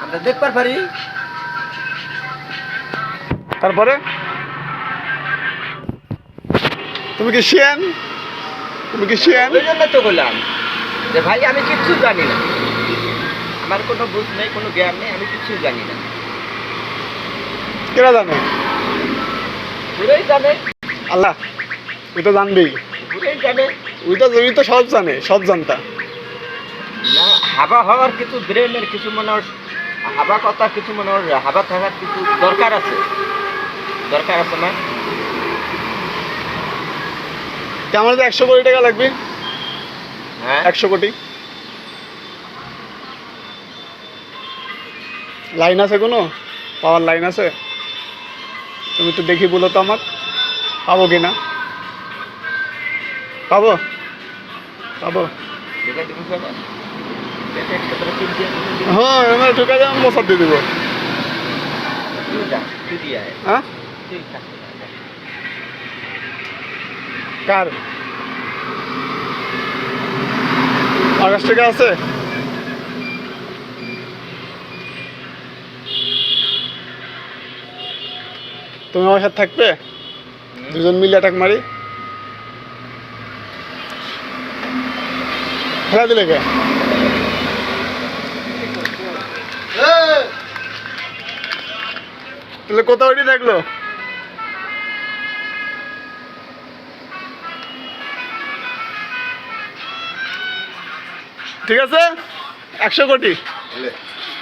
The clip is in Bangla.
আমরা দেখবার পারি। তারপরে তুমি কি শিয়ান? তুমি কি শিয়ান? ওই জন্য তো বললাম যে ভাই আমি কিচ্ছু জানি না, আমার কোনো বুঝ নেই, কোনো জ্ঞান নেই, আমি কিচ্ছু জানি না। কেরা জানে? ঘুরেই জানে, আল্লাহ, ওই তো জানবেই। ঘুরেই জানে। ওই তো সব জানে, সব জানতা। না, হাবা হওয়ার কিছু ব্রেনের কিছু মানুষ, হাবা কথা কিছু মানুষ, হাবা থাকার কিছু দরকার আছে, দরকার আছে না? আমার তো 100 কোটি টাকা লাগবে। হ্যাঁ 100 কোটি লাইন আছে, কোনো পাওয়ার লাইন আছে? তুমি তো দেখি বলো তো আমার, পাবো কি না? পাবো, পাবো। দেখে তুমি শোনো, দেখে একটা করে টিপ দিয়ে তুমি দিবি। হ্যাঁ, আমার ঢুকে যাও, মশার দিয়ে দেবো। তুই যা, তুই দিয়ে আয়, হ্যাঁ, তুই থাকতে যা। কার আর কাছ থেকে আছে? তুমি আমার সাথে থাকবে? দুজন মিলে অ্যাটাক মারি। খেলা দিলে কে? তাহলে কোথাও ওইটি দেখলো? ঠিক আছে, 100 কোটি।